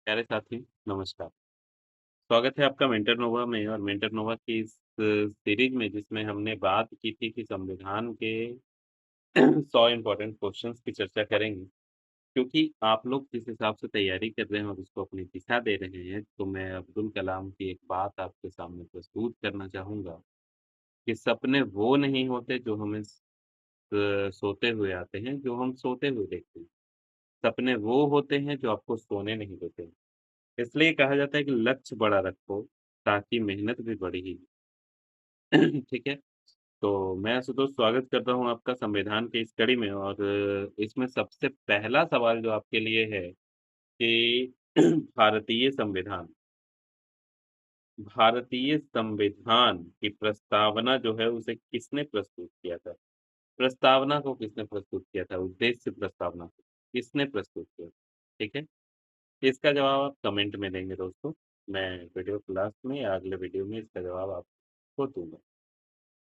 प्यारे साथी, नमस्कार। स्वागत है आपका मेंटर नोवा में और मेंटर नोवा की इस सीरीज़ में जिसमें हमने बात की थी कि संविधान के 100 इम्पोर्टेंट क्वेश्चन्स की चर्चा करेंगे। क्योंकि आप लोग जिस हिसाब से तैयारी कर रहे हैं और उसको अपनी दिशा दे रहे हैं, तो मैं अब्दुल कलाम की एक बात आपके सामने प्रस्तुत करना चाहूँगा कि सपने वो नहीं होते जो हमें सोते हुए आते हैं, जो हम सोते हुए देखते हैं। सपने वो होते हैं जो आपको सोने नहीं देते। इसलिए कहा जाता है कि लक्ष्य बड़ा रखो, ताकि मेहनत भी बड़ी ही ठीक है? तो मैं आशुतोष स्वागत करता हूँ आपका संविधान की इस कड़ी में और इसमें सबसे पहला सवाल जो आपके लिए है कि भारतीय संविधान भारतीय संविधान की प्रस्तावना जो है उसे किसने प्रस्तुत किया था? प्रस्तावना को किसने प्रस्तुत किया था? उद्देश्य प्रस्तावना को किसने प्रस्तुत किया? ठीक है? इसका जवाब आप कमेंट में देंगे दोस्तों। मैं वीडियो क्लास में या अगले वीडियो में इसका जवाब आपको दूँगा,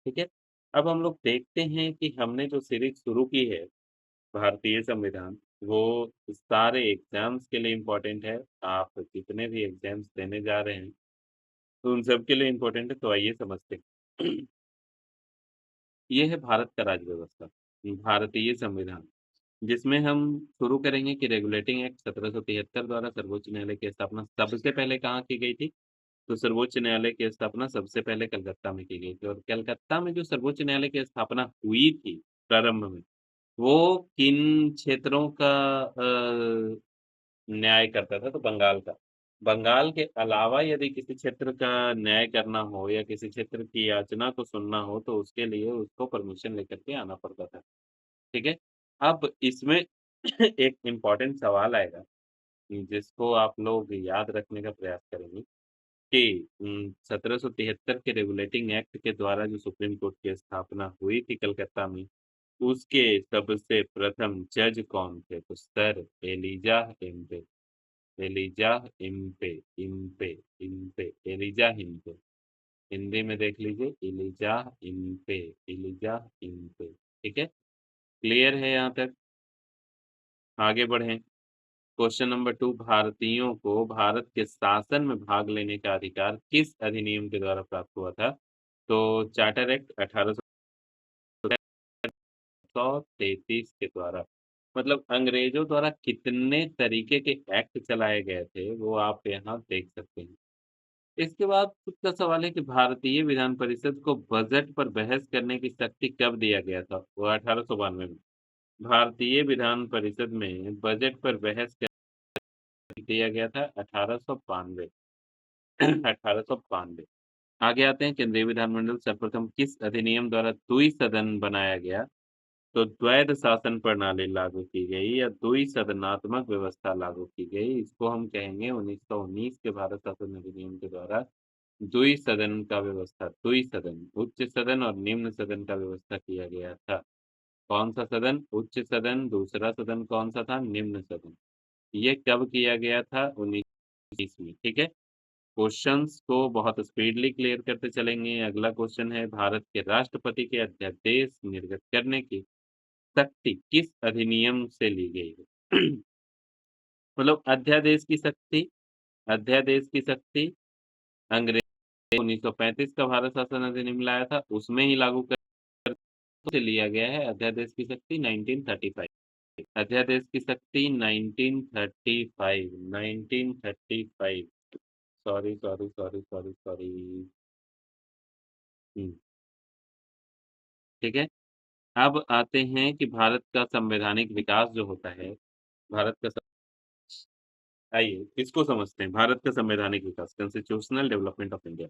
ठीक है? अब हम लोग देखते हैं कि हमने जो सीरीज़ शुरू की है, भारतीय संविधान, वो सारे एग्ज़ाम्स के लिए इम्पोर्टेंट है। आप जितने भी एग्ज़ाम्स देने जा रहे हैं, तो उन सब के लिए इम्पोर्टेंट है, तो आइए समझते हैं। ये है भारत का राज्य व्यवस्था, भारतीय संविधान, जिसमें हम शुरू करेंगे कि रेगुलेटिंग एक्ट 1773 द्वारा सर्वोच्च न्यायालय की स्थापना सबसे पहले कहाँ की गई थी? तो सर्वोच्च न्यायालय की स्थापना सबसे पहले कलकत्ता में की गई थी और कलकत्ता में जो सर्वोच्च न्यायालय की स्थापना हुई थी प्रारंभ में, वो किन क्षेत्रों का न्याय करता था? तो बंगाल का। बंगाल के अलावा यदि किसी क्षेत्र का न्याय करना हो या किसी क्षेत्र की याचना को सुनना हो, तो उसके लिए उसको परमिशन लेकर के आना पड़ता था, ठीक है? अब इसमें एक इम्पोर्टेंट सवाल आएगा, जिसको आप लोग याद रखने का प्रयास करेंगे। कि 1773 के रेगुलेटिंग एक्ट के द्वारा जो सुप्रीम कोर्ट की स्थापना हुई थी कलकत्ता में, उसके सबसे प्रथम जज कौन थे? तो sir Elijah Impey, Elijah Impey, Impey, Impey, Elijah Impey. Hindi में देख लीजिए एलिजाह इम्पे, एलिजाह इम्पे, ठीक है? क्लियर है यहाँ तक? आगे बढ़ें। क्वेश्चन नंबर 2 भारतीयों को भारत के शासन में भाग लेने का अधिकार किस अधिनियम के द्वारा प्राप्त हुआ था? तो चार्टर एक्ट 1833 के द्वारा। मतलब अंग्रेजों द्वारा कितने तरीके के एक्ट चलाए गए थे, वो आप यहाँ देख सकते हैं। इसके बाद खुद का सवाल है कि भारतीय विधान परिषद को बजट पर बहस करने की शक्ति कब दिया गया था? वो 1892 में। भारतीय विधान परिषद में बजट पर बहस दिया गया था 1892 1892 आगे आते हैं केंद्रीय विधानमंडल सर्वप्रथम किस अधिनियम द्वारा द्विसदन बनाया गया? तो द्वैध शासन प्रणाली लागू की गई या द्विसदनात्मक व्यवस्था लागू की गई, इसको हम कहेंगे 1919 के भारत शासन अधिनियम के द्वारा द्विसदन का व्यवस्था द्विसदन उच्च सदन और निम्न सदन का व्यवस्था किया गया था। कौन सा सदन? उच्च सदन। दूसरा सदन कौन सा था? निम्न सदन। ये कब किया गया था? 1920 में, ठीक है? क्वेश्चंस को बहुत स्पीडली क्लियर करते चलेंगे। अगला क्वेश्चन है भारत के राष्ट्रपति के अध्यादेश निर्गत करने की शक्ति किस अधिनियम से ली गई है? मतलब अध्यादेश की शक्ति अंग्रेज 1935 का भारत शासन अधिनियम लाया था, उसमें ही लागू कर से लिया गया है अध्यादेश की शक्ति 1935। अध्यादेश की शक्ति 1935 1935 sorry, sorry, sorry, sorry, sorry. हुँ, ठीक है? अब आते हैं कि भारत का संवैधानिक विकास जो होता है, भारत का स आइए इसको समझते हैं, भारत का संवैधानिक विकास कॉन्स्टिट्यूशनल डेवलपमेंट ऑफ इंडिया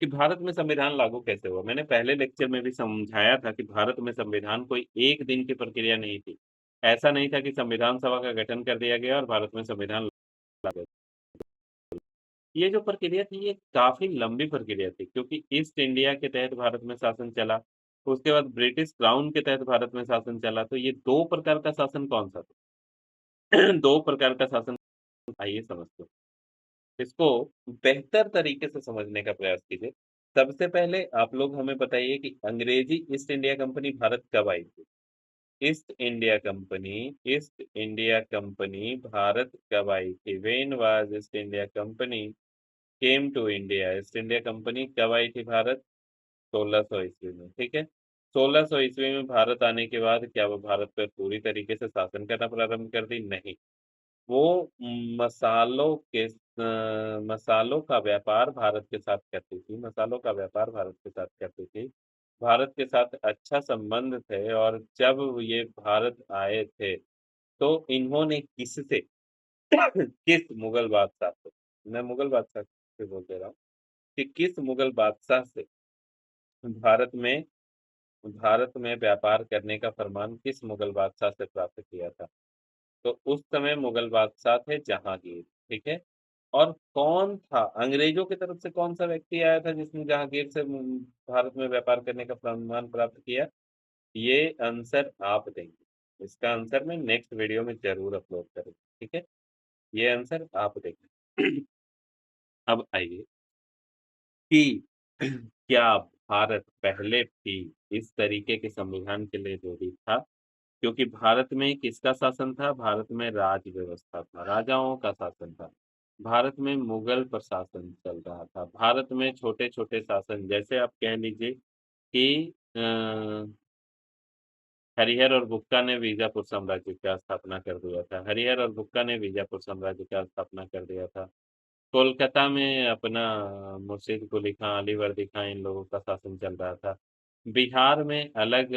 कि भारत में संविधान लागू कैसे हुआ? मैंने पहले लेक्चर में भी समझाया था कि भारत में संविधान कोई एक दिन की प्रक्रिया नहीं थी। ऐसा नहीं था कि संविधान सभा का गठन कर दिया गया और भारत में संविधान ला दिया। ये जो प्रक्रिया थी ये काफ़ी लंबी प्रक्रिया थी क्योंकि ईस्ट इंडिया के तहत भारत में शासन चला, उसके बाद ब्रिटिश क्राउन के तहत भारत में शासन चला, तो ये 2 प्रकार का शासन कौन-सा था? 2 प्रकार का शासन आइए समझते हैं। इसको बेहतर तरीके से समझने का प्रयास कीजिए। सबसे पहले आप लोग हमें बताइए कि अंग्रेजी ईस्ट इंडिया कंपनी भारत कब आई थी? ईस्ट इंडिया कंपनी भारत कब आई थी? When was East India company came to India? East India company कब आई थी भारत? 1600 ईस्वी में, ठीक है। 1600 ईस्वी में भारत आने के बाद क्या वो भारत पर पूरी तरीके से शासन करना प्रारंभ कर दी? नहीं। वो मसालों का व्यापार भारत के साथ करती थी, मसालों का व्यापार भारत के साथ करती थी। भारत के साथ अच्छा संबंध थे और जब ये भारत आए थे, तो इन्होंने किससे किस मुगल बादशाह से, मैं मुगल बादशाह से बोल दे रहा हूँ कि किस मुगल बादशाह से भारत में भारत में व्यापार करने का फरमान किस मुगल बादशाह से प्राप्त किया था? तो उस समय मुगल बादशाह थे जहांगीर, ठीक है। और कौन था अंग्रेजों की तरफ से, कौन सा व्यक्ति आया था जिसने जहांगीर से भारत में व्यापार करने का फरमान प्राप्त किया? ये आंसर आप देंगे, इसका आंसर मैं नेक्स्ट वीडियो में जरूर अपलोड करूंगा, ठीक है। ये आंसर आप देंगे। अब आइए कि क्या भारत पहले भी इस तरीके के संविधान के लिए रेडी था? क्योंकि भारत में किसका शासन था? भारत में राज व्यवस्था था, राजाओं का शासन था। भारत में मुगल प्रशासन चल रहा था। भारत में छोटे-छोटे शासन, जैसे आप कह लीजिए कि हरिहर और बुक्का ने बीजापुर साम्राज्य का स्थापना कर दिया था। हरिहर और बुक्का ने बीजापुर साम्राज्य का स्थापना कर दिया था। कोलकाता में अपना मुर्शीद कुली खां, अली वर्दी खां, इन लोगों का शासन चल रहा था। बिहार में अलग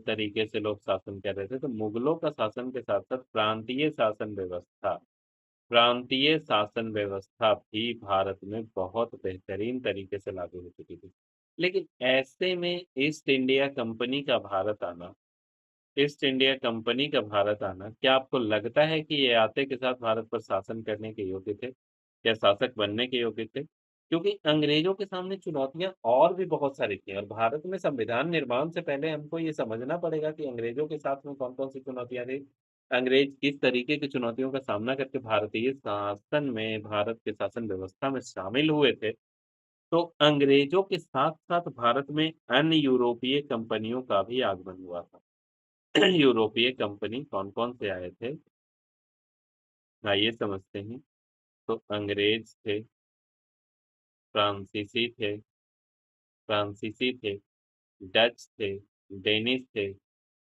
तरीके से लोग शासन कर रहे थे। तो मुगलों का शासन के साथ-साथ प्रांतीय शासन व्यवस्था भी भारत में बहुत बेहतरीन तरीके से लागू हो चुकी थी। लेकिन ऐसे में ईस्ट इंडिया कंपनी का भारत आना, क्या आपको लगता है कि ये आते के साथ भारत पर शासन करने के योग्य थे? या शासक बनने के योग्य थे? क्योंकि अंग्रेजों के सामने चुनौतियाँ और भी बहुत सारी थी और भारत में संविधान निर्माण से पहले हमको ये समझना पड़ेगा कि अंग्रेजों के साथ में कौन-कौन सी चुनौतियाँ थी। अंग्रेज किस तरीके की चुनौतियों का सामना करके भारतीय शासन में, भारत के शासन व्यवस्था में शामिल हुए थे। तो अंग्रेजों के साथ-साथ भारत में अन्य यूरोपीय कंपनियों का भी आगमन हुआ था। यूरोपीय कंपनी कौन-कौन से आए थे? आइए समझते हैं। तो अंग्रेज थे, फ्रांसीसी थे फ्रांसीसी थे, डच थे, डेनिश थे,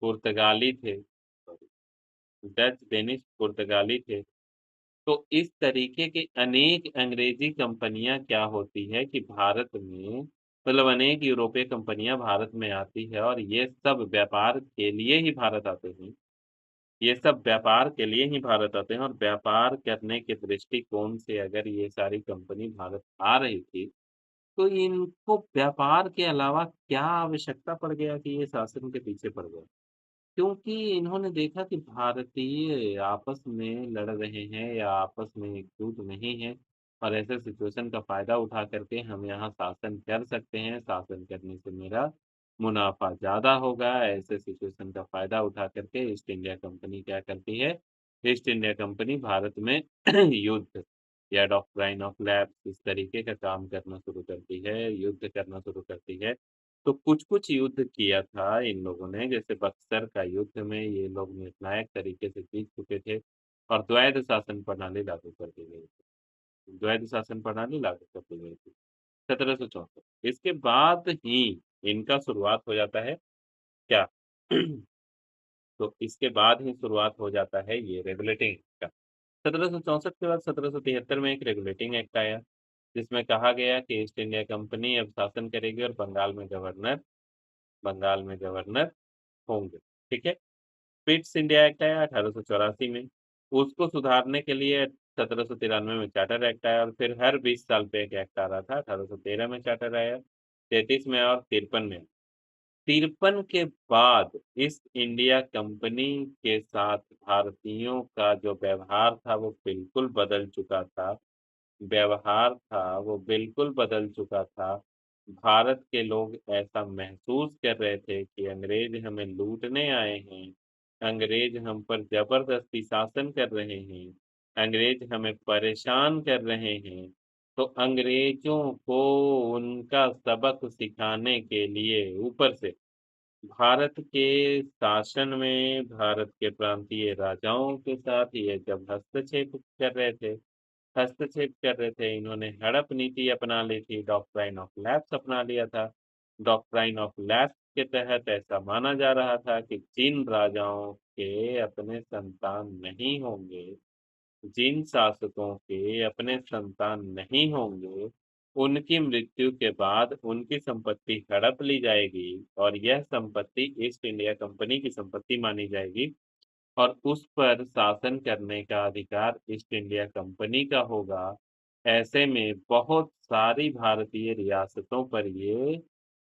पुर्तगाली थे, सॉरी, डच, डेनिश, पुर्तगाली थे। तो इस तरीके के अनेक अंग्रेजी कंपनियाँ क्या होती है कि भारत में, मतलब अनेक यूरोपीय कंपनियाँ भारत में आती है और ये सब व्यापार के लिए ही भारत आते हैं। ये सब व्यापार के लिए ही भारत आते हैं और व्यापार करने के दृष्टिकोण से अगर ये सारी कंपनी भारत आ रही थी, तो इनको व्यापार के अलावा क्या आवश्यकता पड़ गया कि ये शासन के पीछे पड़ गए? क्योंकि इन्होंने देखा कि भारतीय आपस में लड़ रहे हैं या आपस में एकजुट नहीं है और ऐसे सिचुएशन का फ़ायदा उठा करके हम यहाँ शासन कर सकते हैं, शासन करने से मेरा मुनाफ़ा ज़्यादा होगा। ऐसे सिचुएशन का फ़ायदा उठा करके ईस्ट इंडिया कंपनी क्या करती है? ईस्ट इंडिया कंपनी भारत में युद्ध या डॉक्ट्राइन ऑफ लैप्स इस तरीके का काम करना शुरू करती है, युद्ध करना शुरू करती है। तो कुछ-कुछ युद्ध किया था इन लोगों ने, जैसे बक्सर का युद्ध में ये लोग निर्णायक तरीके से जीत चुके थे और द्वैध शासन प्रणाली लागू कर दी गई थी। द्वैध शासन प्रणाली लागू कर दी गई थी, 1764। इसके बाद ही इनका शुरुआत हो जाता है क्या? तो इसके बाद ही शुरुआत हो जाता है ये रेगुलेटिंग एक्ट का। 1764 के बाद 1773 में एक रेगुलेटिंग एक्ट आया, जिसमें कहा गया कि ईस्ट इंडिया कंपनी अब शासन करेगी और बंगाल में गवर्नर होंगे, ठीक है? पिट्स इंडिया एक्ट आया 1884 में, उसको सुधारने के लिए 1793 में चार्टर एक्ट आया और फिर हर 20 साल पे एक एक्ट आ रहा था। 1813 में चार्टर आया, 33 में और 53 में। 53 के बाद ईस्ट इंडिया कंपनी के साथ भारतीयों का जो व्यवहार था वो बिल्कुल बदल चुका था। वो बिल्कुल बदल चुका था। भारत के लोग ऐसा महसूस कर रहे थे कि अंग्रेज हमें लूटने आए हैं, अंग्रेज हम पर ज़बरदस्ती शासन कर रहे हैं, अंग्रेज हमें परेशान कर रहे हैं। तो अंग्रेजों को उनका सबक सिखाने के लिए ऊपर से भारत के शासन में भारत के प्रांतीय राजाओं के साथ ये जब हस्तक्षेप कर रहे थे इन्होंने हड़प नीति अपना ली थी, डॉक्ट्राइन ऑफ लैप्स अपना लिया था। डॉक्ट्राइन ऑफ लैप्स के तहत ऐसा माना जा रहा था कि जिन राजाओं के अपने संतान नहीं होंगे, जिन शासकों के अपने संतान नहीं होंगे, उनकी मृत्यु के बाद उनकी संपत्ति हड़प ली जाएगी और यह संपत्ति ईस्ट इंडिया कंपनी की संपत्ति मानी जाएगी और उस पर शासन करने का अधिकार ईस्ट इंडिया कंपनी का होगा। ऐसे में बहुत सारी भारतीय रियासतों पर ये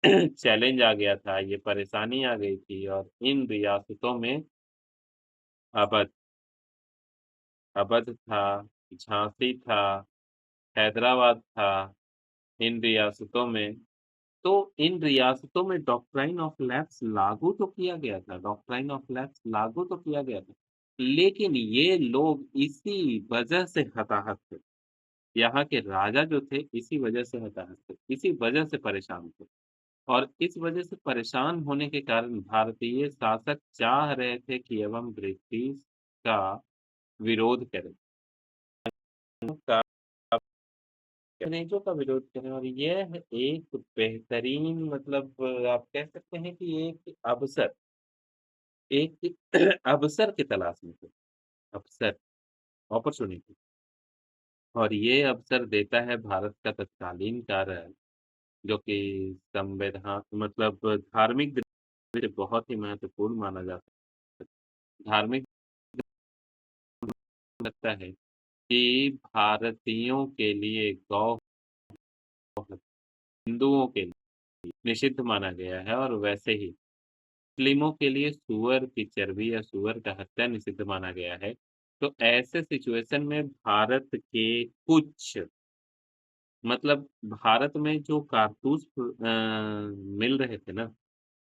चैलेंज आ गया था, ये परेशानी आ गई थी और इन रियासतों में अवध अवध था, झांसी था, हैदराबाद था, इन रियासतों में। तो इन रियासतों में डॉक्ट्राइन ऑफ लैप्स लागू तो किया गया था, डॉक्ट्राइन ऑफ लैप्स लागू तो किया गया था, लेकिन ये लोग इसी वजह से हताहत थे। यहाँ के राजा जो थे इसी वजह से हताहत थे, इसी वजह से परेशान थे और इस वजह से परेशान होने के कारण भारतीय शासक चाह रहे थे कि अब हम ब्रिटिश का विरोध करें, का अंग्रेजों का विरोध करें और यह एक बेहतरीन मतलब आप कह सकते हैं कि एक अवसर एक अवसर की तलाश में थे, अवसर, अपॉर्च्युनिटी और ये अवसर देता है भारत का तत्कालीन कार्य जो कि संविधान मतलब धार्मिक दृष्टि से बहुत ही महत्वपूर्ण माना जाता है। धार्मिक लगता है कि भारतीयों के लिए गौ हिंदुओं के लिए निषिद्ध माना गया है और वैसे ही मुस्लिमों के लिए सूअर की चर्बी या सूअर का हत्या निषिद्ध माना गया है। तो ऐसे सिचुएशन में भारत के कुछ मतलब भारत में जो कारतूस मिल रहे थे ना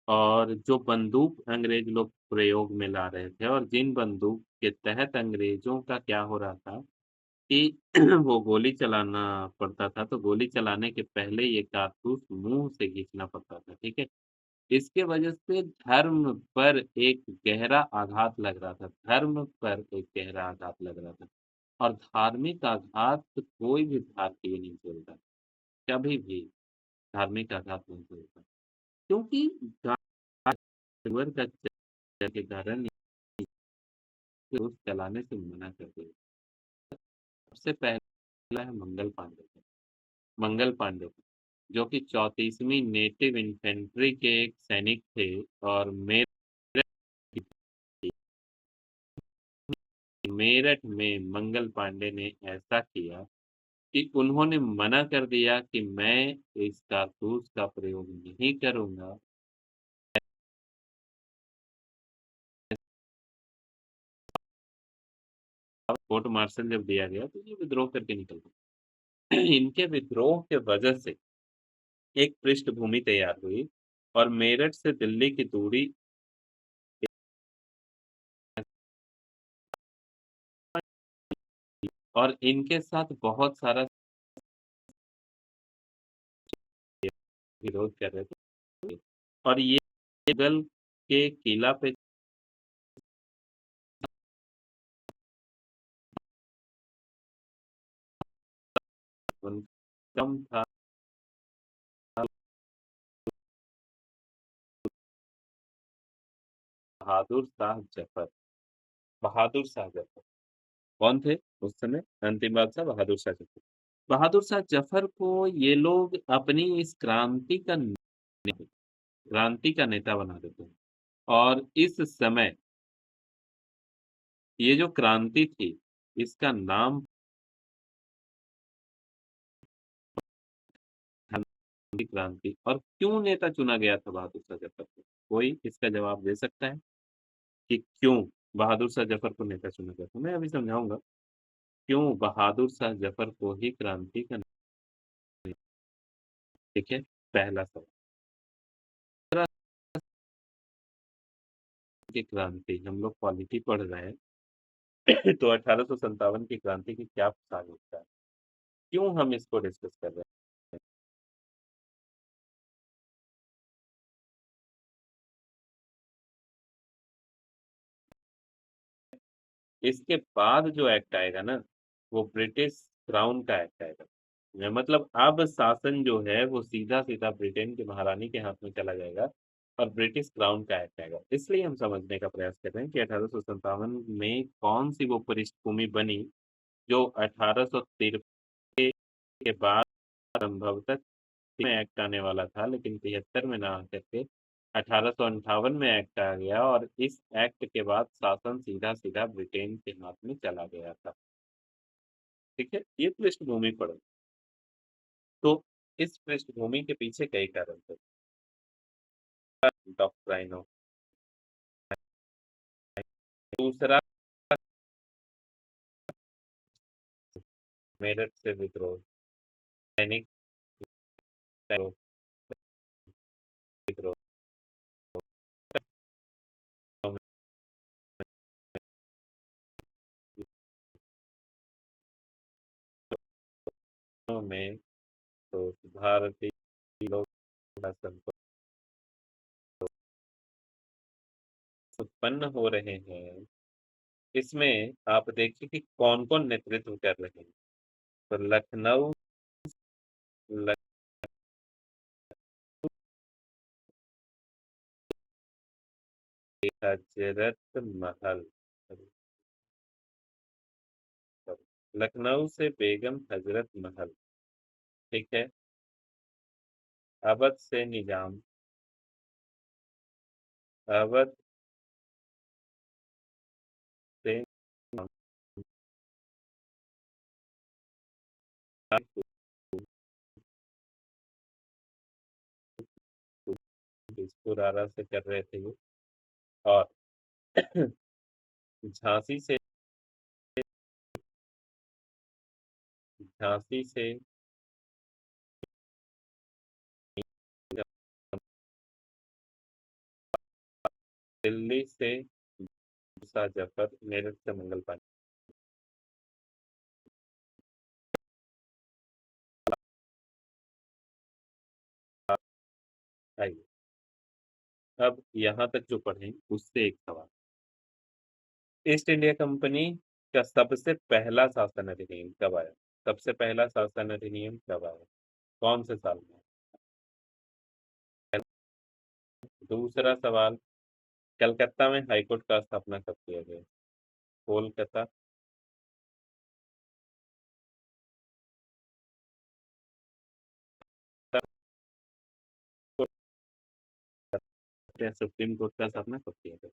और जो बंदूक अंग्रेज लोग प्रयोग में ला रहे थे और जिन बंदूक के तहत अंग्रेजों का क्या हो रहा था कि वो गोली चलाना पड़ता था, तो गोली चलाने के पहले ये कारतूस मुँह से खींचना पड़ता था, ठीक है? इसके वजह से धर्म पर एक गहरा आघात लग रहा था, धर्म पर एक गहरा आघात लग रहा था और धार्मिक आघात कोई भी भारतीय नहीं झेलता, कभी भी धार्मिक आघात नहीं झेलता क्योंकि जानवर का के कारण उस चलाने से मना कर दिया। सबसे पहला है मंगल पांडे का, मंगल पांडे का, जो कि 34वीं नेटिव इन्फेंट्री के एक सैनिक थे और मेरठ में मंगल पांडे ने ऐसा किया कि उन्होंने मना कर दिया कि मैं इस कारतूस का प्रयोग नहीं करूंगा। कोर्ट मार्शल जब दिया गया तो ये विद्रोह करके निकल गए। इनके विद्रोह के वजह से एक पृष्ठभूमि तैयार हुई और मेरठ से दिल्ली की दूरी और इनके साथ बहुत सारा विरोध कर रहे थे और ये मुगल के किला पे कम था बहादुर शाह जफर, बहादुर शाह जफर कौन थे उस समय अंतिम बादशाह बहादुर शाह जफर। बहादुर शाह जफर को ये लोग अपनी इस क्रांति का नेता बना देते हैं और इस समय ये जो क्रांति थी इसका नाम ठंडी क्रांति और क्यों नेता चुना गया था बहादुर शाह जफर को? कोई इसका जवाब दे सकता है कि क्यों बहादुर शाह जफर को नेता चुना गया था? मैं अभी समझाऊंगा क्यों बहादुर शाह जफर को ही क्रांति का ठीक है। पहला सवाल की क्रांति हम लोग पॉलिटी पढ़ रहे हैं तो 1857 की क्रांति की क्या प्रासंगिकता है? क्यों हम इसको डिस्कस कर रहे हैं? इसके बाद जो एक्ट आएगा ना, वो ब्रिटिश क्राउन का एक्ट आएगा। मतलब अब शासन जो है वो सीधा-सीधा ब्रिटेन की महारानी के हाथ में चला जाएगा और ब्रिटिश क्राउन का एक्ट आएगा। इसलिए हम समझने का प्रयास कर रहे हैं कि 1857 में कौन-सी वो पृष्ठभूमि बनी जो 1853 के बाद संभवतः में एक्ट आने वाला था, लेकिन 73 में ना आकर के 1858 में एक्ट आ गया और इस एक्ट के बाद शासन सीधा-सीधा ब्रिटेन के हाथ में चला गया था। ठीक है? ये पृष्ठभूमि पढ़ो। तो इस पृष्ठभूमि के पीछे कई कारण थे। डॉक्ट्राइन ऑफ दूसरा मेरठ से विद्रोह, सैनिक विद्रोह विद्रोह में तो भारतीय लोग का संतोष उत्पन्न हो रहे हैं। इसमें आप देखिए कि कौन-कौन नेतृत्व कर रहे हैं। तो लखनऊ ल हजरत महल लखनऊ से बेगम हजरत महल, ठीक है? अवध से निजाम, अवध से बिस्कुरारा से कर रहे थे ये और झांसी से झांसी से दिल्ली से मूसा जफर, मेरठ से मंगल पांडे। आइए, अब यहाँ तक जो पढ़े उससे एक सवाल। ईस्ट इंडिया कंपनी का सबसे पहला शासन अधिनियम कब आया? सबसे पहला शासन अधिनियम कब आया? कौन से साल में? दूसरा सवाल, कलकत्ता में हाईकोर्ट का स्थापना कब किया गया? कोलकाता सुप्रीम कोर्ट का स्थापना कब किया गया?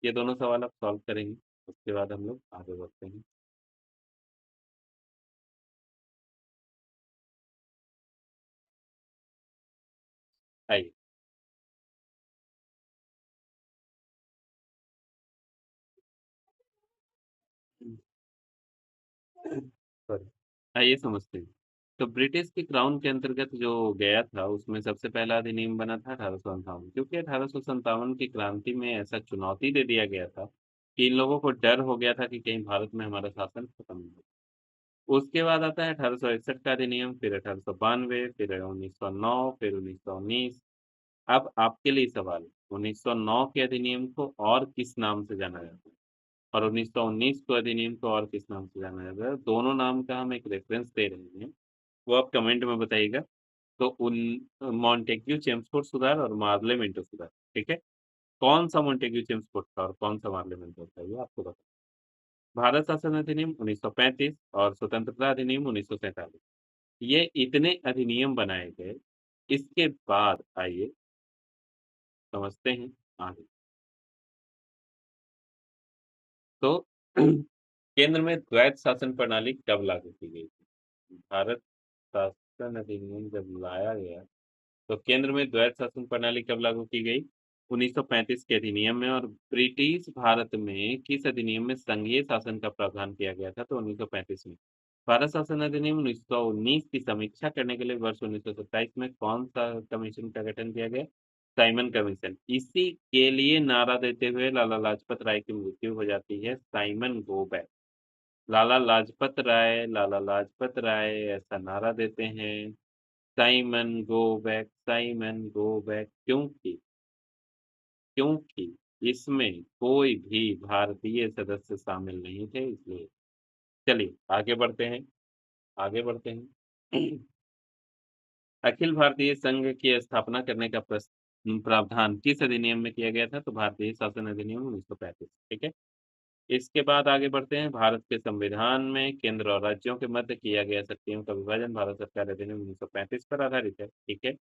ये दोनों सवाल आप सॉल्व करेंगे, उसके बाद हम लोग आगे बढ़ते हैं। आइए, सॉरी, आइए समझते हैं। तो ब्रिटिश की क्राउन के अंतर्गत जो गया था उसमें सबसे पहला अधिनियम बना था 1857, क्योंकि 1857 की क्रांति में ऐसा चुनौती दे दिया गया था कि इन लोगों को डर हो गया था कि कहीं भारत में हमारा शासन खत्म हो। उसके बाद आता है 1861 का अधिनियम, फिर 1892, फिर 1909, फिर 1919। अब आपके लिए सवाल, 1909 के अधिनियम को और किस नाम से जाना जाता है? और 1919 को अधिनियम को और किस नाम से जाना जाता है? दोनों नाम का हम एक रेफरेंस दे रहे हैं, वो आप कमेंट में बताइएगा। तो उन मॉन्टेग्यू चेम्सफोर्ड सुधार और मार्ले मिंटो सुधार, ठीक है? कौन सा मॉन्टेग्यू चेम्सफोर्ड था और कौन सा मार्ले मिंटो था, ये आपको बताना। भारत शासन अधिनियम 1935 और स्वतंत्रता अधिनियम 1947, ये इतने अधिनियम बनाए गए। इसके बाद आइए समझते हैं आगे। तो केंद्र में द्वैध शासन प्रणाली कब लागू की गई थी? भारत शासन अधिनियम जब लाया गया तो केंद्र में द्वैध शासन प्रणाली कब लागू की गई? 1935 के अधिनियम में। और ब्रिटिश भारत में किस अधिनियम में संघीय शासन का प्रावधान किया गया था? तो 1935 में। भारत शासन अधिनियम 1919 की समीक्षा करने के लिए वर्ष 1927 में कौन सा कमीशन का गठन किया गया? Simon commission. इसी के लिए नारा देते हुए लाला लाजपत राय की मृत्यु हो जाती है। Simon go back. Lala Lajpat Rai ऐसा नारा देते हैं, Simon go back, Simon go back. क्योंकि क्योंकि इसमें कोई भी भारतीय सदस्य शामिल नहीं थे इसलिए। चलिए आगे बढ़ते हैं, आगे बढ़ते हैं। अखिल भारतीय संघ की स्थापना करने का प्रावधान किस अधिनियम में किया गया था? तो भारतीय शासन अधिनियम 1935, ठीक है? इसके बाद आगे बढ़ते हैं, भारत के संविधान में केंद्र और राज्यों के मध्य किया गया शक्तियों का विभाजन भारत सरकार अधिनियम 1935 पर आधारित है, ठीक है?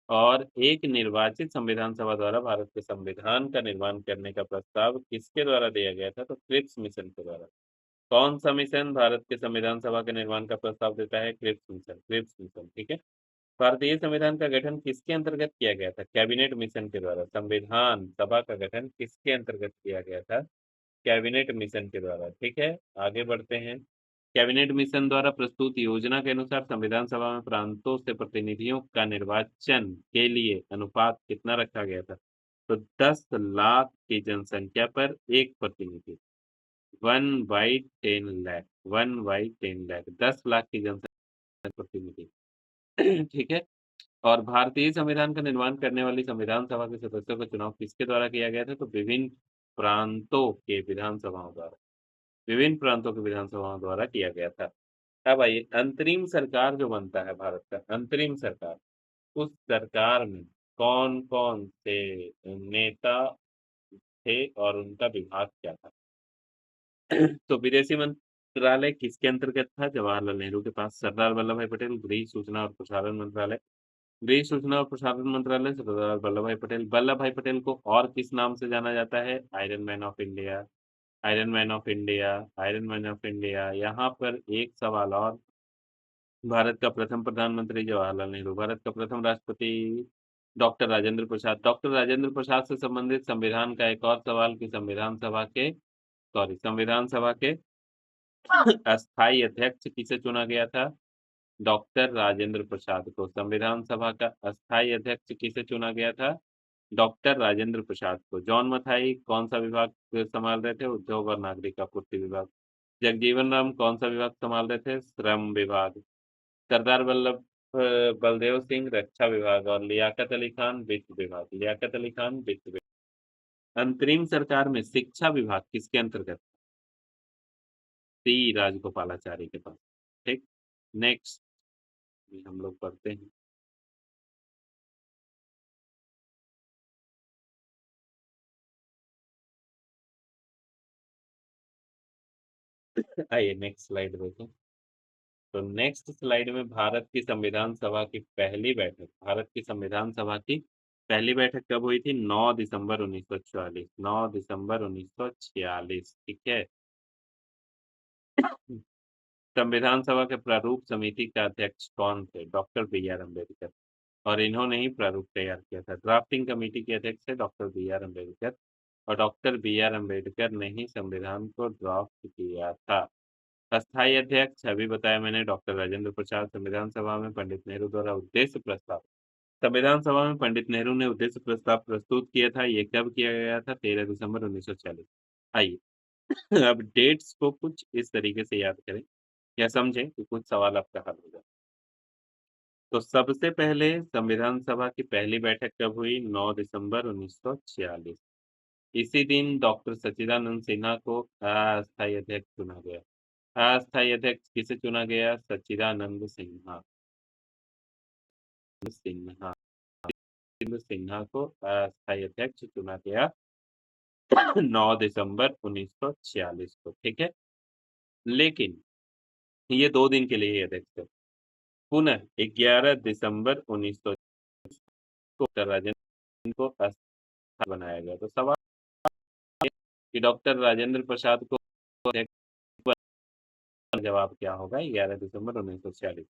और एक निर्वाचित संविधान सभा द्वारा भारत के संविधान का निर्माण करने का प्रस्ताव किसके द्वारा दिया गया था? तो क्रिप्स मिशन के द्वारा। कौन सा मिशन भारत के संविधान सभा के निर्माण का प्रस्ताव देता है? क्रिप्स मिशन, क्रिप्स मिशन, ठीक है? भारतीय संविधान का गठन किसके अंतर्गत किया गया था? कैबिनेट मिशन के द्वारा। संविधान सभा का गठन किसके अंतर्गत किया गया था? कैबिनेट मिशन के द्वारा, ठीक है? आगे बढ़ते हैं। कैबिनेट मिशन द्वारा प्रस्तुत योजना के अनुसार संविधान सभा में प्रांतों से प्रतिनिधियों का निर्वाचन के लिए अनुपात कितना रखा गया था? तो 10 लाख की जनसंख्या पर एक प्रतिनिधि, 1/10 लाख, 1/10 लाख, 10 लाख की जनसंख्या पर प्रतिनिधि। ठीक है? और भारतीय संविधान का निर्माण करने वाली संविधान सभा के सदस्यों का चुनाव किसके द्वारा किया गया था? तो विभिन्न प्रांतों के विधानसभाओं द्वारा, विभिन्न प्रांतों के विधानसभाओं द्वारा किया गया था। अब आइए, अंतरिम सरकार जो बनता है भारत का, अंतरिम सरकार, उस सरकार में कौन-कौन से नेता थे और उनका विभाग क्या था? तो विदेशी मंत्रालय किसके अंतर्गत था? जवाहरलाल नेहरू के पास। सरदार वल्लभ भाई पटेल, गृह सूचना और प्रसारण मंत्रालय, गृह सूचना और प्रसारण मंत्रालय, सरदार वल्लभ भाई पटेल। वल्लभ भाई पटेल को और किस नाम से जाना जाता है? Iron man of India, iron man of India, iron man of India. यहाँ पर एक सवाल और, भारत का प्रथम प्रधानमंत्री जवाहरलाल नेहरू, भारत का प्रथम राष्ट्रपति डॉक्टर राजेंद्र प्रसाद। डॉक्टर राजेंद्र प्रसाद से संबंधित संविधान का एक और सवाल कि संविधान सभा के अस्थायी अध्यक्ष किसे चुना गया था? डॉक्टर राजेंद्र प्रसाद को। संविधान सभा का अस्थायी अध्यक्ष किसे चुना गया था? डॉक्टर राजेंद्र प्रसाद को। जॉन मथाई कौन सा विभाग संभाल रहे थे? उद्योग और नागरिक आपूर्ति विभाग। जगजीवन राम कौन सा विभाग संभाल रहे थे? श्रम विभाग। सरदार बलदेव सिंह रक्षा विभाग और लियाकत अली खान वित्त विभाग, लियाकत अली खान वित्त विभाग। अंतरिम सरकार में शिक्षा विभाग किसके अंतर्गत? सी राजगोपालाचारी के पास, ठीक। नेक्स्ट हम लोग पढ़ते हैं। आइए नेक्स्ट स्लाइड देखें। तो नेक्स्ट स्लाइड में भारत की संविधान सभा की पहली बैठक, भारत की संविधान सभा की पहली बैठक कब हुई थी? 9 दिसंबर 1946, 9 दिसंबर 1946, ठीक है। संविधान सभा के प्रारूप समिति का अध्यक्ष कौन थे? Doctor B R Ambedkar. और इन्होंने ही प्रारूप तैयार किया था। ड्राफ्टिंग कमेटी के अध्यक्ष थे डॉक्टर बी आर अम्बेडकर, और डॉक्टर बी आर अम्बेडकर ने ही संविधान को ड्राफ्ट किया था। अस्थायी अध्यक्ष अभी बताया मैंने, डॉक्टर राजेंद्र प्रसाद। संविधान सभा में पंडित नेहरू द्वारा उद्देश्य प्रस्ताव, संविधान सभा में पंडित नेहरू ने उद्देश्य प्रस्ताव प्रस्तुत किया था। ये कब किया गया था? 13 दिसंबर 1940। आइए अब डेट्स को कुछ इस तरीके से याद करें या समझें कि कुछ सवाल आपका हल हो जाए। तो सबसे पहले संविधान सभा की पहली बैठक कब हुई? 9 दिसंबर 1946। इसी दिन डॉक्टर सच्चिदानंद सिन्हा को अस्थायी अध्यक्ष चुना गया। अस्थायी अध्यक्ष किसे चुना गया? सच्चिदानंद सिन्हा, सिन्हा, सिन्हा को अस्थायी अध्यक्ष चुना गया 9 दिसंबर 1946 को, ठीक है। लेकिन ये 2 दिन के लिए ही अध्यक्ष थे। पुनः 11 दिसंबर 1900 को डॉक्टर राजेंद्र को अस्थायी बनाया गया। तो सवाल कि डॉक्टर राजेंद्र प्रसाद को अध्यक्ष, जवाब क्या होगा? 11 दिसंबर 1946।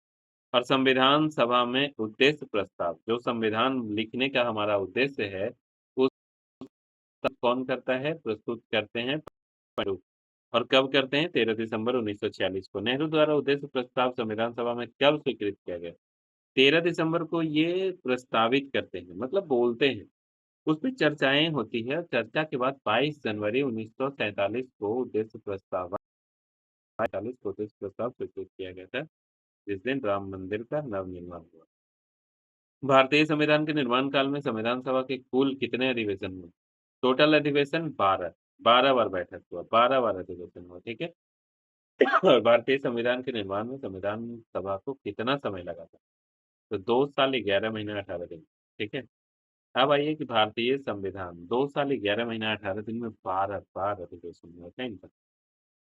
और संविधान सभा में उद्देश्य प्रस्ताव, जो संविधान लिखने का हमारा उद्देश्य है, उस कौन करता है? प्रस्तुत करते हैं प्रारूप। और कब करते हैं? 13 दिसंबर 1946 को। नेहरू द्वारा उद्देश्य प्रस्ताव संविधान सभा में कब स्वीकृत किया गया? 13 दिसंबर को ये प्रस्तावित करते हैं, मतलब बोलते हैं। उस पे चर्चाएँ होती है। चर्चा के बाद 22 जनवरी 1947 को उद्देश्य प्रस्ताव, 47 को उद्देश्य प्रस्ताव स्वीकृत किया गया था, जिस दिन राम मंदिर का नवनिर्माण हुआ। भारतीय संविधान के निर्माण काल में संविधान सभा के कुल कितने अधिवेशन हुए? टोटल अधिवेशन 12, 12 बार बैठक हुआ, 12 बार अधिवेशन हुआ, ठीक है? और भारतीय संविधान के निर्माण में संविधान सभा को कितना समय लगा था? तो 2 साल 11 महीने 18 दिन, ठीक है? अब आइए कि भारतीय संविधान 2 साल 11 महीने 18 दिन में 12 बार अधिवेशन हुआ था इनका।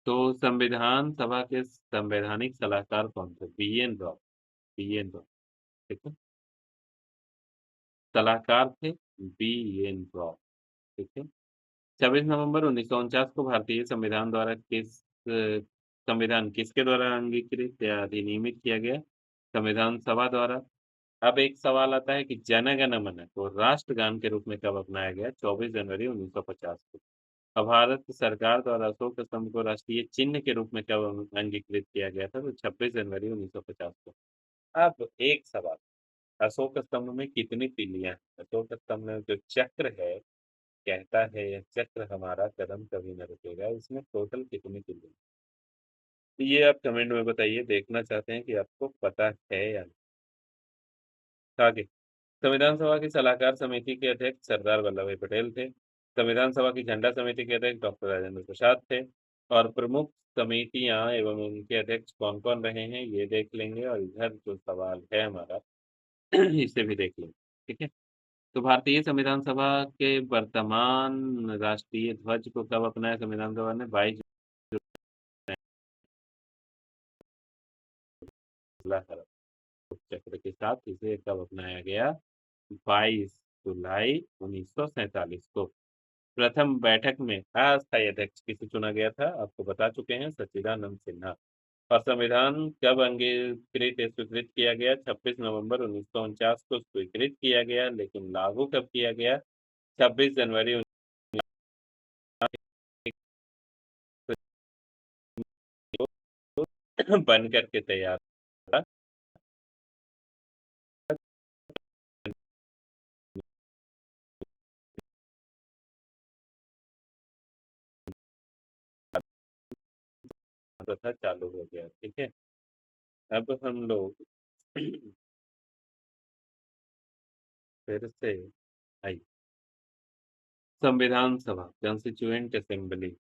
तो संविधान सभा के संवैधानिक सलाहकार कौन थे? बी.एन. रॉय, बी.एन. रॉय, ठीक है? सलाहकार थे बी.एन. रॉय, ठीक है? 26 नवंबर 1949 को भारतीय संविधान द्वारा संविधान किसके द्वारा अंगीकृत या अधिनियमित किया गया? संविधान सभा द्वारा। अब एक सवाल आता है कि जन गण मन को राष्ट्रगान के रूप में कब अपनाया गया? 24 जनवरी 1950 को। अब भारत सरकार द्वारा अशोक स्तंभ को राष्ट्रीय चिन्ह के रूप में कब अंगीकृत किया गया था? तो 26 जनवरी 1950 को। अब एक सवाल, अशोक स्तंभ में कितनी तीलियां हैं? अशोक स्तंभ में जो चक्र है, कहता है यह चक्र हमारा कदम कभी न रुकेगा, इसमें टोटल कितनी तीलियां? तो ये आप कमेंट में बताइए, देखना चाहते हैं कि आपको पता है या नहीं। आगे, संविधान सभा की सलाहकार समिति के अध्यक्ष सरदार वल्लभ भाई पटेल थे। संविधान सभा की झंडा समिति के अध्यक्ष डॉक्टर राजेंद्र प्रसाद थे। और प्रमुख समितियां एवं उनके अध्यक्ष कौन कौन रहे हैं ये देख लेंगे, और इधर जो सवाल है हमारा इसे भी देख लेंगे, ठीक है? तो भारतीय संविधान सभा के वर्तमान राष्ट्रीय ध्वज को कब अपनाया संविधान सभा ने? 22 जुलाई चक्र के साथ इसे कब अपनाया गया? 22 जुलाई 1947 को। प्रथम बैठक में अस्थायी अध्यक्ष किसे चुना गया था? आपको बता चुके हैं, सच्चिदानंद सिन्हा। और संविधान कब अंगीकृत स्वीकृत किया गया? 26 नवंबर 1949 को स्वीकृत किया गया, लेकिन लागू कब किया गया? 26 जनवरी बन करके तैयार था। था चालू हो गया, ठीक है? अब हम लोग फिर से आई संविधान सभा, कॉन्स्टिट्यूएंट असेंबली।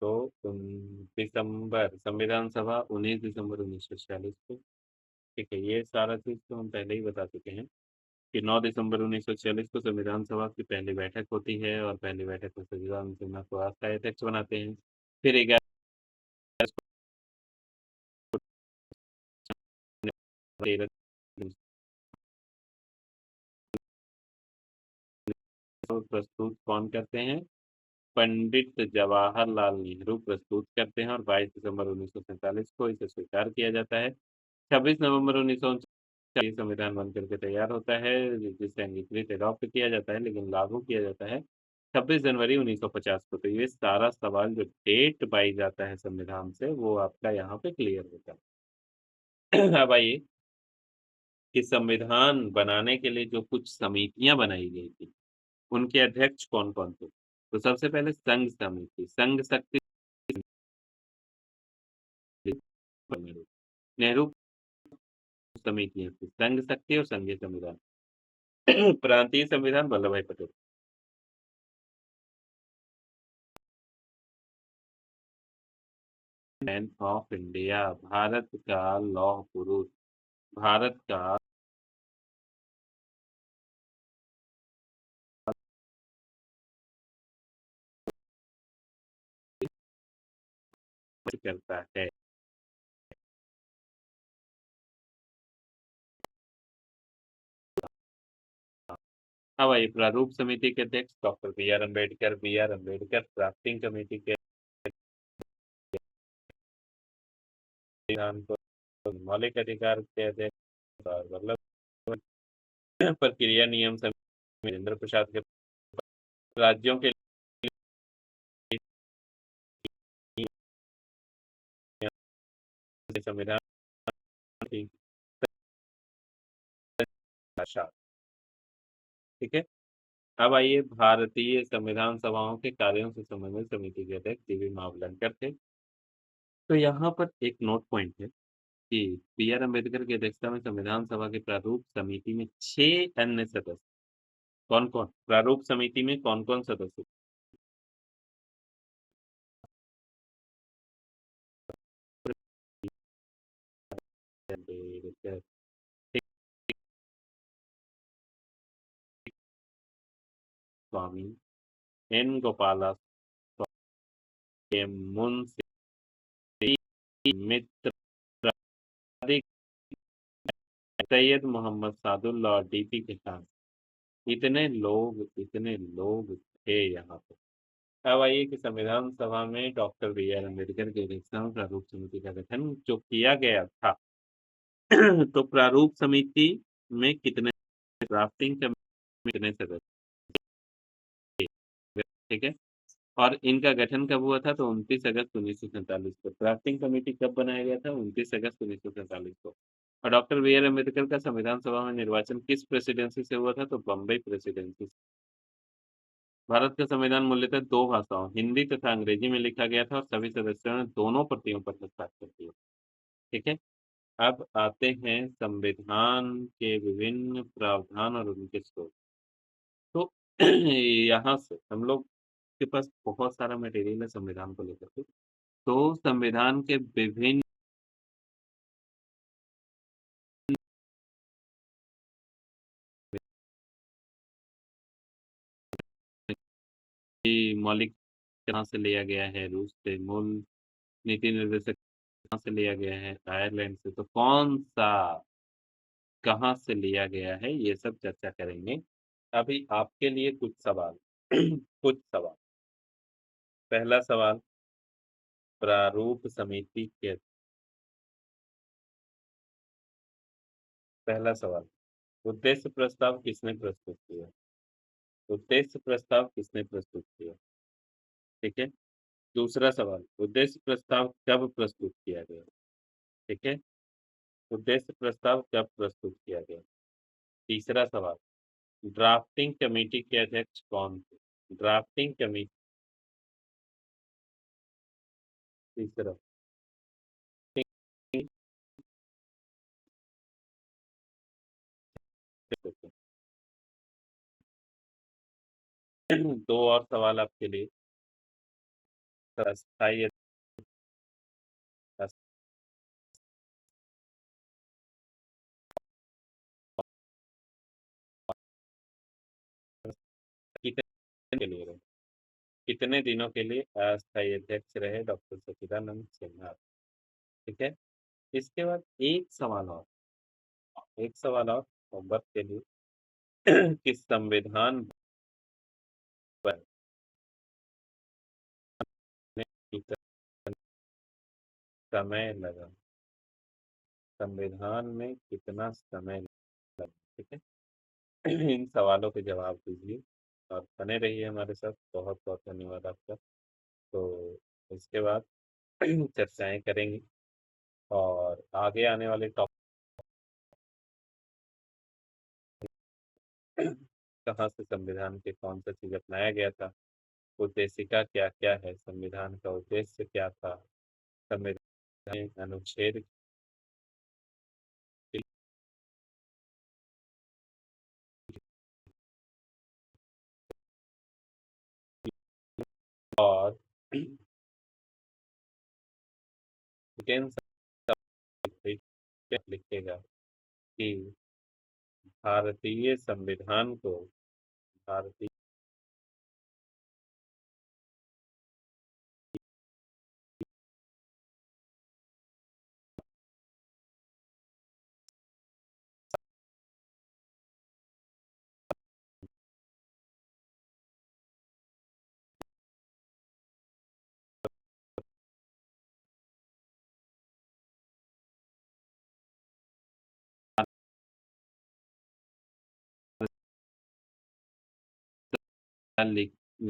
तो दिसंबर, संविधान सभा 19 दिसंबर 1946 को, ठीक है? ये सारा चीज तो हम पहले ही बता चुके हैं कि 9 दिसंबर 1946 को संविधान सभा की पहली बैठक होती है, और पहली बैठक में सचिदानंद सिन्हा को अस्थायी अध्यक्ष बनाते हैं। फिर 11 13 प्रस्तुत कौन करते हैं? पंडित जवाहरलाल नेहरू प्रस्तुत करते हैं, और 22 दिसंबर 1947 को इसे स्वीकार किया जाता है। 26 नवंबर 1949 ये संविधान बन करके तैयार होता है, जिसे अंगीकृत अडॉप्ट किया जाता है, लेकिन लागू किया जाता है 26 जनवरी 1950 को। तो ये सारा सवाल जो डेट पाई जाता है संविधान से, वो आपका यहाँ पे क्लियर होता है। अब आइए कि संविधान बनाने के लिए जो कुछ समितियां बनाई गई थी, उनके अध्यक्ष कौन कौन थे? तो सबसे पहले संघ समिति, संघ शक्ति नेहरू, नेहरू समितियां थी, संघ शक्ति और संघीय संविधान। प्रांतीय संविधान वल्लभ भाई Patel. Man of India, Bharat का लौह पुरुष, भारत का करता है। अब आइए प्रारूप समिति के अध्यक्ष doctor B R Ambedkar, B R Ambedkar. Drafting committee के संविधान को मौलिक अधिकार के अध्यक्ष और वल्लभ प्रक्रिया नियम समिति राजेंद्र प्रसाद के। राज्यों के लिए संविधान की भाषा, ठीक है? अब आइए भारतीय संविधान सभाओं के कार्यों से संबंधित समिति के अध्यक्ष डी वी मावलंकर थे। तो यहाँ पर एक नोट पॉइंट है कि बी आर अम्बेडकर की अध्यक्षता में संविधान सभा के प्रारूप समिति में 6 अन्य सदस्य, कौन कौन? प्रारूप समिति में कौन कौन सदस्य? स्वामी, एन गोपाला के मुंशी, मित्र, सैयद मोहम्मद सादुल्लाह और डीपी किसान। इतने लोग थे यहाँ पे। अब आइए कि संविधान सभा में डॉक्टर बी आर अम्बेडकर के अध्यक्षता में प्रारूप समिति का गठन जो किया गया था तो प्रारूप समिति में कितने ड्राफ्टिंग कमेटी में कितने सदस्य थे? ठीक है। और इनका गठन कब हुआ था? तो 29 अगस्त 1947 को। ड्राफ्टिंग कमेटी कब बनाया गया था? 29 अगस्त 1947 को। और डॉक्टर बी आर अम्बेडकर का संविधान सभा में निर्वाचन किस प्रेसिडेंसी से हुआ था? तो बम्बई प्रेसिडेंसी। भारत का संविधान मूलतः दो भाषाओं हिंदी तथा अंग्रेजी में लिखा गया था और सभी सदस्यों ने दोनों प्रतियों पर हस्ताक्षर किए। ठीक है। अब आते हैं संविधान के विभिन्न प्रावधान और उनके स्रोत। तो यहाँ से हम लोग के पास बहुत सारा मटेरियल है संविधान को लेकर के। तो संविधान के विभिन्न मौलिक कहाँ से लिया गया है? रूस से। मूल नीति निर्देशक कहाँ से लिया गया है? आयरलैंड से। तो कौन सा कहाँ से लिया गया है ये सब चर्चा करेंगे। अभी आपके लिए कुछ सवाल कुछ सवाल। पहला सवाल, प्रारूप समिति के पहला सवाल, उद्देश्य प्रस्ताव किसने प्रस्तुत किया? उद्देश्य प्रस्ताव किसने प्रस्तुत किया? ठीक है। दूसरा सवाल, उद्देश्य प्रस्ताव कब प्रस्तुत किया गया? ठीक है। उद्देश्य प्रस्ताव कब प्रस्तुत किया गया? तीसरा सवाल, ड्राफ्टिंग कमेटी के अध्यक्ष कौन थे? Drafting committee. तीसरा, दो और सवाल आपके लिए। अस्थायी कितने के लिए रहे? कितने दिनों के लिए अस्थायी अध्यक्ष रहे डॉक्टर सच्चिदानंद सिन्हा? ठीक है। इसके बाद एक सवाल और होमवर्क के लिए कि संविधान बनने में कितना समय लगा? संविधान में कितना समय लगा? ठीक है। इन सवालों के जवाब दीजिए और बने रहिए हमारे साथ। बहुत बहुत धन्यवाद आपका। तो इसके बाद चर्चाएं करेंगे और आगे आने वाले टॉपिक कहाँ से संविधान के कौन सा चीज अपनाया गया था, उद्देशिका क्या क्या है, संविधान का उद्देश्य क्या था, संविधान में अनुच्छेद और डिटेल्स लिखेगा कि भारतीय संविधान को भारतीय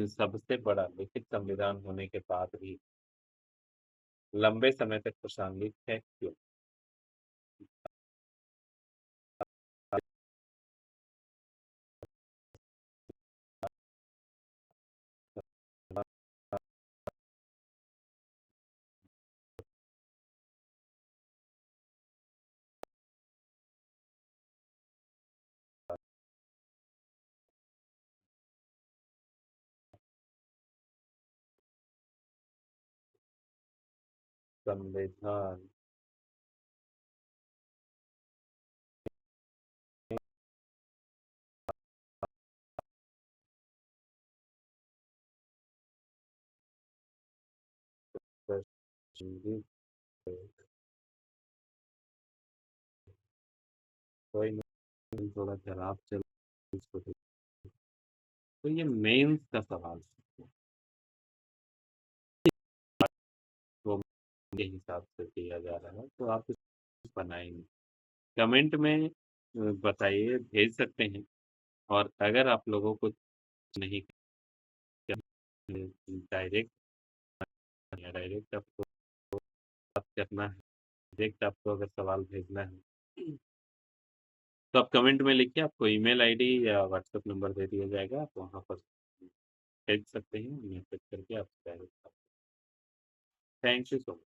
सबसे बड़ा लिखित संविधान होने के बाद भी लंबे समय तक प्रासंगिक है। क्यों? संविधान जी, तो कोई नहीं, थोड़ा खराब चल इसको तो ये मेंस का सवाल है, वो के हिसाब से किया जा रहा है, तो आप कुछ बनाएँगे। कमेंट में बताइए, भेज सकते हैं और अगर आप लोगों को नहीं डायरेक्ट या डायरेक्ट आपको बात करना है, डायरेक्ट आपको अगर सवाल भेजना है, तो आप कमेंट में लिखिए, आपको ईमेल आईडी या व्हाट्सएप नंबर दे दिया जाएगा, आप वहाँ पर भेज सकते हैं, मैसेज करके आप direct thank you so much.